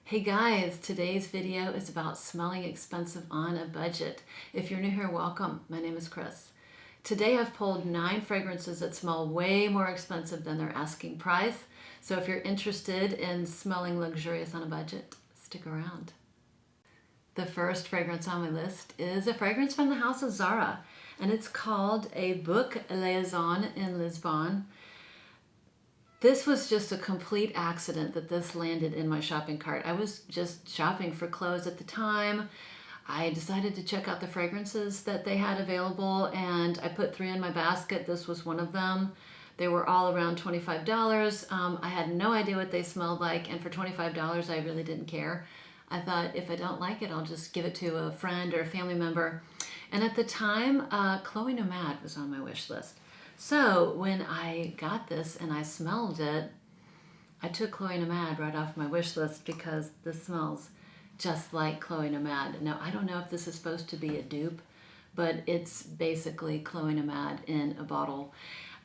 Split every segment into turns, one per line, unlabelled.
Hey guys, today's video is about smelling expensive on a budget. If you're new here, welcome. My name is Chris. Today I've pulled 9 fragrances that smell way more expensive than their asking price. So if you're interested in smelling luxurious on a budget, stick around. The first fragrance on my list is a fragrance from the house of Zara, and it's called a Book Liaison in Lisbon. This was just a complete accident that this landed in my shopping cart. I was just shopping for clothes at the time. I decided to check out the fragrances that they had available, and I put 3 in my basket. This was one of them. They were all around $25. I had no idea what they smelled like, and for $25 I really didn't care. I thought if I don't like it, I'll just give it to a friend or a family member. And at the time, Chloe Nomad was on my wish list. So when I got this and I smelled it, I took Chloe Nomad right off my wish list because this smells just like Chloe Nomad. Now, I don't know if this is supposed to be a dupe, but it's basically Chloe Nomad in a bottle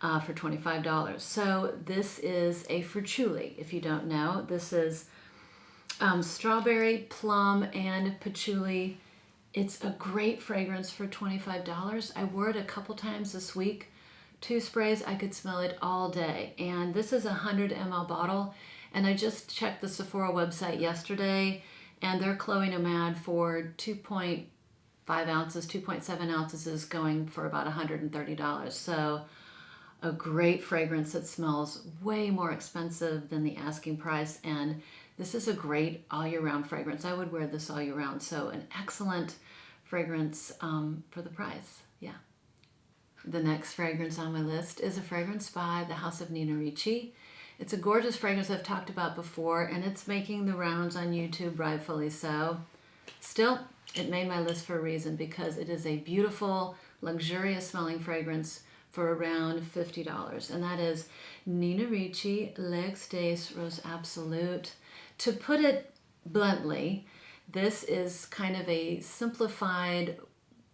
for $25. So this is a Frutuli. If you don't know, this is strawberry, plum, and patchouli. It's a great fragrance for $25. I wore it a couple times this week. 2 sprays, I could smell it all day. And this is a 100 ml bottle. And I just checked the Sephora website yesterday, and their Chloe Nomad for 2.5 ounces, 2.7 ounces is going for about $130. So a great fragrance that smells way more expensive than the asking price. And this is a great all year round fragrance. I would wear this all year round. So an excellent fragrance for the price. Yeah. The next fragrance on my list is a fragrance by the House of Nina Ricci. It's a gorgeous fragrance I've talked about before, and it's making the rounds on YouTube, rightfully so. Still, it made my list for a reason because it is a beautiful, luxurious smelling fragrance for around $50, and that is Nina Ricci Stace Rose Absolute. To put it bluntly, this is kind of a simplified,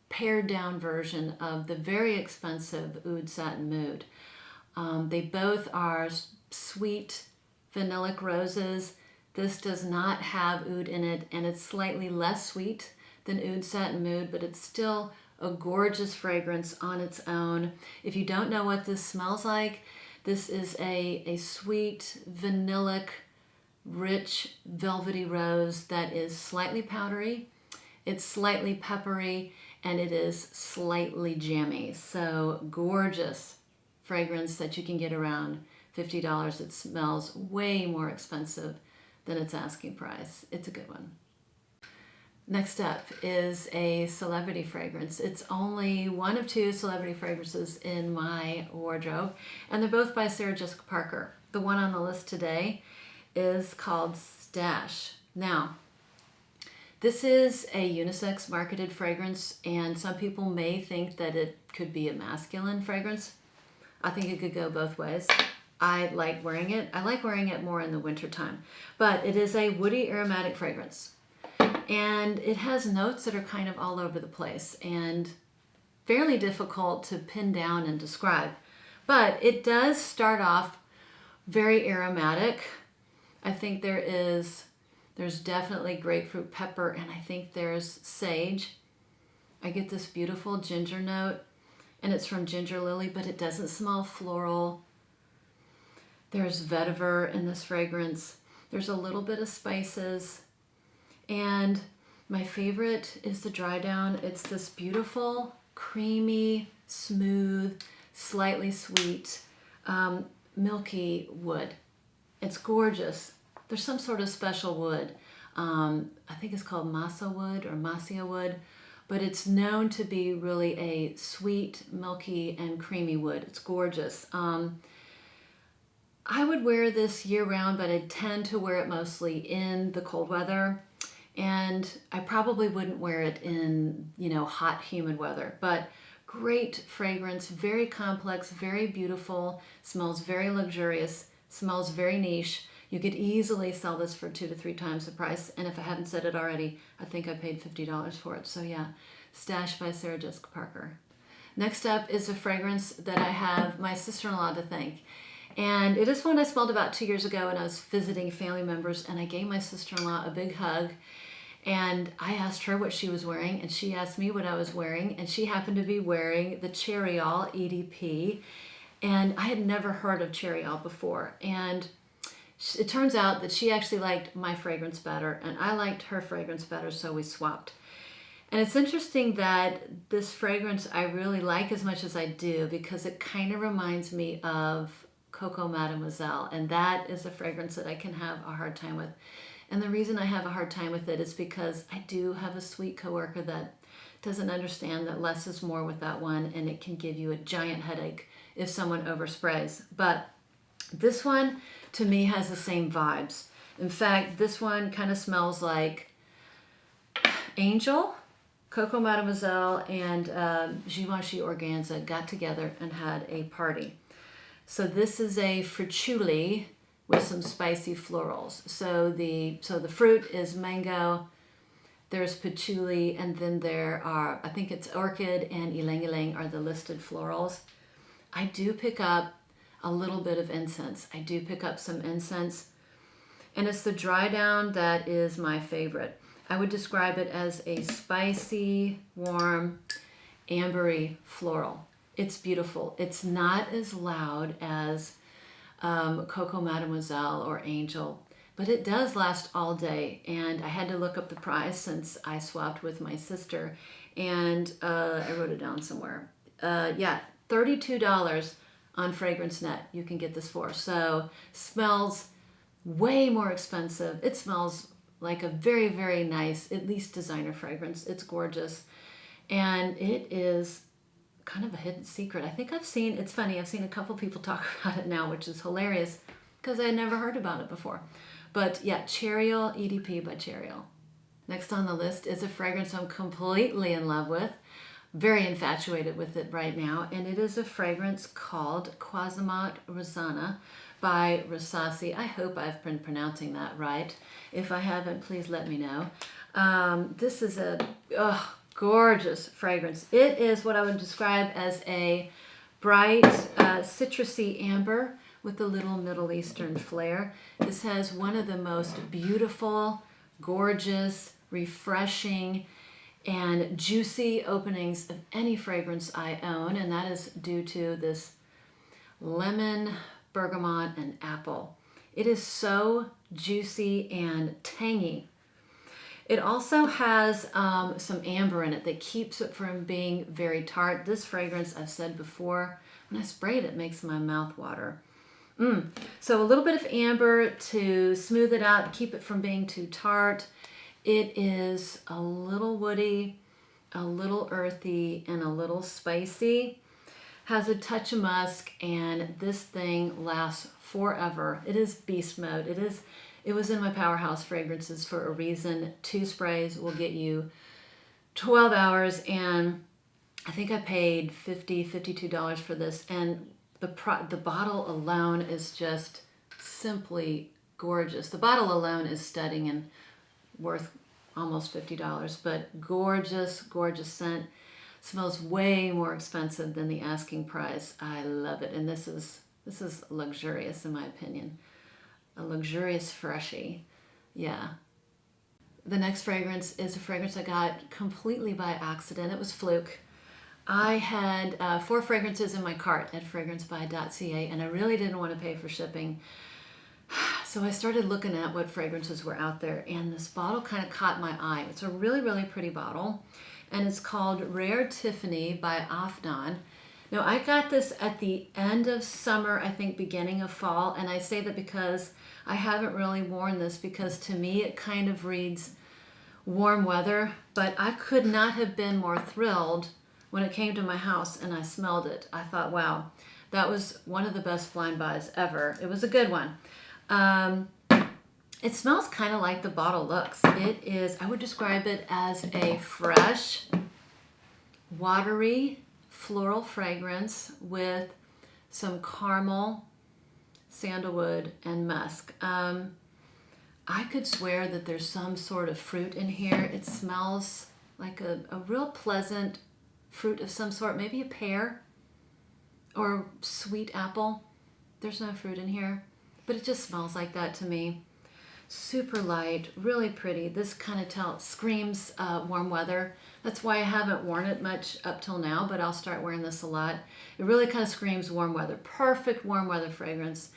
pared down version of the very expensive Oud Satin Mood. They both are sweet vanillic roses. This does not have oud in it, and it's slightly less sweet than Oud Satin Mood, but it's still a gorgeous fragrance on its own. If you don't know what this smells like, this is a sweet, vanillic, rich, velvety rose that is slightly powdery. It's slightly peppery, and it is slightly jammy. So gorgeous fragrance that you can get around $50. It smells way more expensive than its asking price. It's a good one. Next up is a celebrity fragrance. It's only one of 2 celebrity fragrances in my wardrobe, and they're both by Sarah Jessica Parker. The one on the list today is called Stash. Now, this is a unisex marketed fragrance, and some people may think that it could be a masculine fragrance. I think it could go both ways. I like wearing it. I like wearing it more in the wintertime, but it is a woody aromatic fragrance, and it has notes that are kind of all over the place and fairly difficult to pin down and describe. But it does start off very aromatic. I think there's definitely grapefruit pepper, and I think there's sage. I get this beautiful ginger note, and it's from Ginger Lily, but it doesn't smell floral. There's vetiver in this fragrance. There's a little bit of spices, and my favorite is the dry down. It's this beautiful, creamy, smooth, slightly sweet, milky wood. It's gorgeous. There's some sort of special wood. I think it's called masa wood or massia wood, but it's known to be really a sweet, milky, and creamy wood. It's gorgeous. I would wear this year round, but I tend to wear it mostly in the cold weather, and I probably wouldn't wear it in, hot, humid weather. But great fragrance, very complex, very beautiful, smells very luxurious, smells very niche. You could easily sell this for 2 to 3 times the price, and if I haven't said it already, I think I paid $50 for it. So yeah, Stash by Sarah Jessica Parker. Next up is a fragrance that I have my sister-in-law to thank, And it is one I smelled about 2 years ago when I was visiting family members, and I gave my sister-in-law a big hug. And I asked her what she was wearing, and she asked me what I was wearing, and she happened to be wearing the Charriol EDP. And I had never heard of Charriol before. And it turns out that she actually liked my fragrance better, and I liked her fragrance better, so we swapped. And it's interesting that this fragrance I really like as much as I do because it kind of reminds me of Coco Mademoiselle, and that is a fragrance that I can have a hard time with. And the reason I have a hard time with it is because I do have a sweet coworker that doesn't understand that less is more with that one, and it can give you a giant headache if someone oversprays. But this one, to me, has the same vibes. In fact, this one kind of smells like Angel, Coco Mademoiselle, and Givenchy Organza got together and had a party. So this is a friciulli with some spicy florals. So the fruit is mango, there's patchouli, and then there are, I think it's orchid and ylang ylang are the listed florals. I do pick up a little bit of incense. I do pick up some incense, and it's the dry down that is my favorite. I would describe it as a spicy, warm, ambery floral. It's beautiful. It's not as loud as Coco Mademoiselle or Angel, but it does last all day. And I had to look up the price since I swapped with my sister, and I wrote it down somewhere. Yeah, $32 on Fragrance Net you can get this for. So smells way more expensive. It smells like a very, very nice, at least designer fragrance. It's gorgeous. And it is kind of a hidden secret. I think it's funny, I've seen a couple people talk about it now, which is hilarious because I had never heard about it before. But yeah, Charriol EDP by Charriol. Next on the list is a fragrance I'm completely in love with, very infatuated with it right now, and it is a fragrance called Quasimod Rosanna by Rasasi. I hope I've been pronouncing that right. If I haven't, please let me know. This is a gorgeous fragrance. It is what I would describe as a bright citrusy amber with a little Middle Eastern flair. This has one of the most beautiful, gorgeous, refreshing, and juicy openings of any fragrance I own, and that is due to this lemon, bergamot, and apple. It is so juicy and tangy. It also has some amber in it that keeps it from being very tart. This fragrance, I've said before, when I spray it, it makes my mouth water. So a little bit of amber to smooth it out, keep it from being too tart. It is a little woody, a little earthy, and a little spicy. Has a touch of musk, and this thing lasts forever. It is beast mode. It was in my powerhouse fragrances for a reason. 2 sprays will get you 12 hours, and I think I paid $52 for this, and the bottle alone is just simply gorgeous. The bottle alone is stunning and worth almost $50, but gorgeous, gorgeous scent. Smells way more expensive than the asking price. I love it, and this is luxurious in my opinion. A luxurious freshie. Yeah. The next fragrance is a fragrance I got completely by accident. It was fluke. I had 4 fragrances in my cart at fragrancebuy.ca, and I really didn't want to pay for shipping. So I started looking at what fragrances were out there, and this bottle kind of caught my eye. It's a really, really pretty bottle, and it's called Rare Tiffany by Afnan. Now, I got this at the end of summer, I think beginning of fall, and I say that because I haven't really worn this because to me it kind of reads warm weather, but I could not have been more thrilled when it came to my house and I smelled it. I thought, wow, that was one of the best blind buys ever. It was a good one. It smells kind of like the bottle looks. It is, I would describe it as a fresh, watery, floral fragrance with some caramel, sandalwood, and musk. I could swear that there's some sort of fruit in here. It smells like a real pleasant fruit of some sort, maybe a pear or sweet apple. There's no fruit in here, but it just smells like that to me. Super light, really pretty. This kind of screams warm weather. That's why I haven't worn it much up till now, but I'll start wearing this a lot. It really kind of screams warm weather. Perfect warm weather fragrance.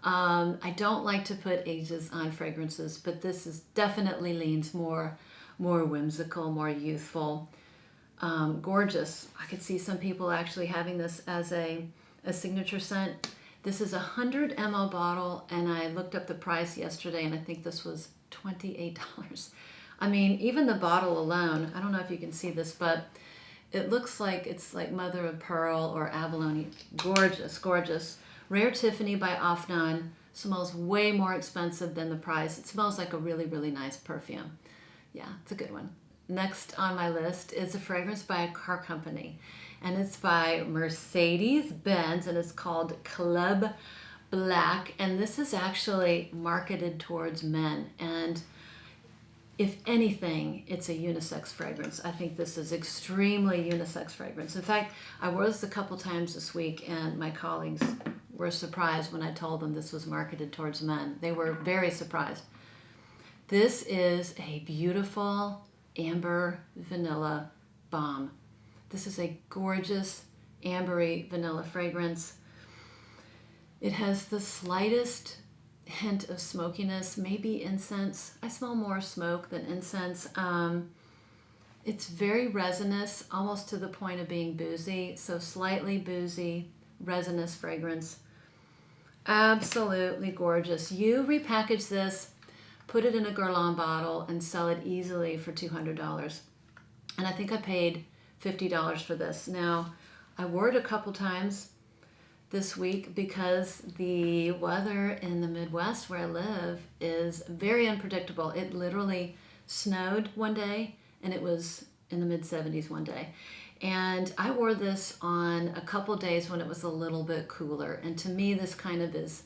I don't like to put ages on fragrances, but this is definitely leans more whimsical, more youthful. Gorgeous. I could see some people actually having this as a signature scent. This is a 100 ml bottle, and I looked up the price yesterday, and I think this was $28. I mean, even the bottle alone, I don't know if you can see this, but it looks like it's like mother of pearl or abalone. Gorgeous, gorgeous. Rare Tiffany by Afnan. Smells way more expensive than the price. It smells like a really, really nice perfume. Yeah, it's a good one. Next on my list is a fragrance by a car company, and it's by Mercedes-Benz, and it's called Club Black, and this is actually marketed towards men, and if anything, it's a unisex fragrance. I think this is extremely unisex fragrance. In fact, I wore this a couple times this week, and my colleagues were surprised when I told them this was marketed towards men. They were very surprised. This is a beautiful amber vanilla bomb. This is a gorgeous ambery vanilla fragrance. It has the slightest hint of smokiness, maybe incense. I smell more smoke than incense. It's very resinous, almost to the point of being boozy, so slightly boozy, resinous fragrance. Absolutely gorgeous. You repackage this, put it in a Guerlain bottle, and sell it easily for $200. And I think I paid $50 for this. Now, I wore it a couple times this week because the weather in the Midwest where I live is very unpredictable. It literally snowed one day, and it was in the mid-70s one day. And I wore this on a couple days when it was a little bit cooler. And to me, this kind of is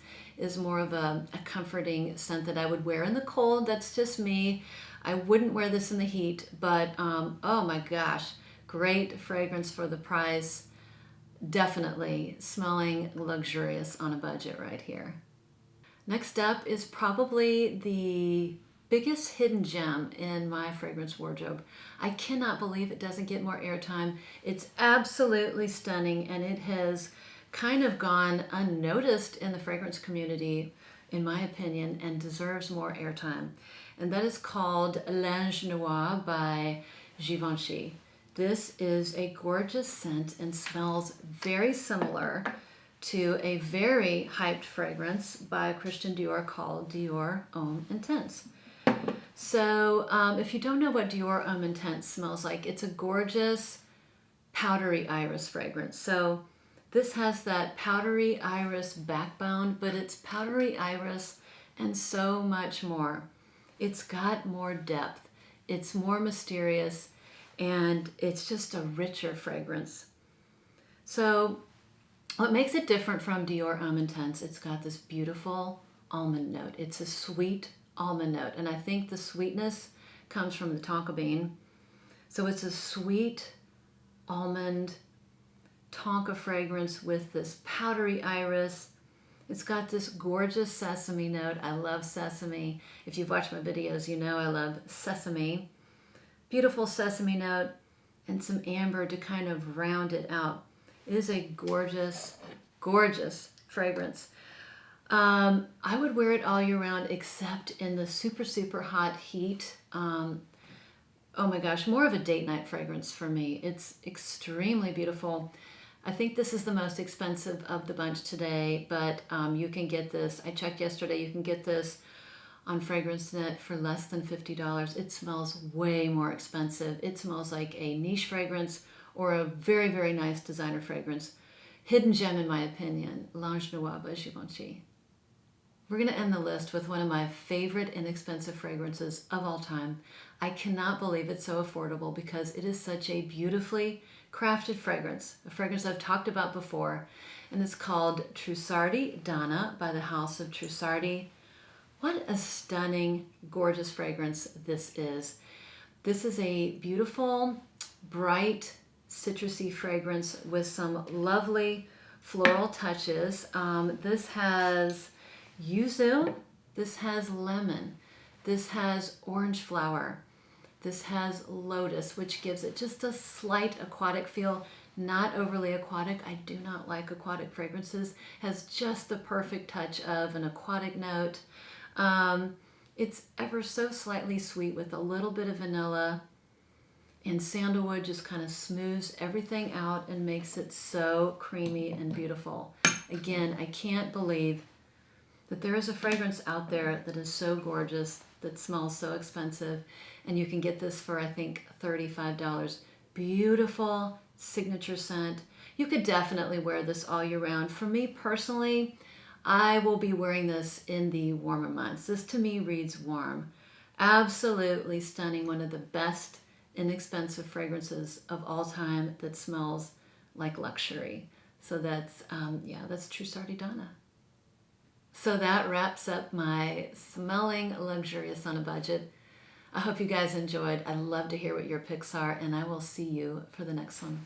more of a comforting scent that I would wear in the cold. That's just me. I wouldn't wear this in the heat, but oh my gosh, great fragrance for the price. Definitely smelling luxurious on a budget right here. Next up is probably the biggest hidden gem in my fragrance wardrobe. I cannot believe it doesn't get more airtime. It's absolutely stunning, and it has kind of gone unnoticed in the fragrance community, in my opinion, and deserves more airtime. And that is called Lange Noir by Givenchy. This is a gorgeous scent and smells very similar to a very hyped fragrance by Christian Dior called Dior Homme Intense. So if you don't know what Dior Homme Intense smells like, it's a gorgeous powdery iris fragrance. So this has that powdery iris backbone, but it's powdery iris and so much more. It's got more depth. It's more mysterious, and it's just a richer fragrance. So what makes it different from Dior Homme Intense, it's got this beautiful almond note. It's a sweet almond note, and I think the sweetness comes from the tonka bean. So it's a sweet almond tonka fragrance with this powdery iris. It's got this gorgeous sesame note. I love sesame. If you've watched my videos, you know I love sesame. Beautiful sesame note and some amber to kind of round it out. It is a gorgeous, gorgeous fragrance. I would wear it all year round except in the super, super hot heat. Oh my gosh, more of a date night fragrance for me. It's extremely beautiful. I think this is the most expensive of the bunch today, but you can get this. I checked yesterday, you can get this on FragranceNet for less than $50. It smells way more expensive. It smells like a niche fragrance or a very, very nice designer fragrance. Hidden gem in my opinion, Lange Noir by Givenchy. We're going to end the list with one of my favorite inexpensive fragrances of all time. I cannot believe it's so affordable because it is such a beautifully crafted fragrance, a fragrance I've talked about before, and it's called Trussardi Donna by the House of Trussardi. What a stunning, gorgeous fragrance this is. This is a beautiful, bright, citrusy fragrance with some lovely floral touches. This has yuzu, this has lemon, this has orange flower, this has lotus, which gives it just a slight aquatic feel, not overly aquatic. I do not like aquatic fragrances. Has just the perfect touch of an aquatic note. It's ever so slightly sweet with a little bit of vanilla, and sandalwood just kind of smooths everything out and makes it so creamy and beautiful. Again, I can't believe that there is a fragrance out there that is so gorgeous, that smells so expensive, and you can get this for, I think, $35. Beautiful signature scent. You could definitely wear this all year round. For me personally, I will be wearing this in the warmer months. This to me reads warm. Absolutely stunning. One of the best inexpensive fragrances of all time that smells like luxury. So that's, that's Trussardi Donna. So that wraps up my smelling luxurious on a budget. I hope you guys enjoyed. I'd love to hear what your picks are, and I will see you for the next one.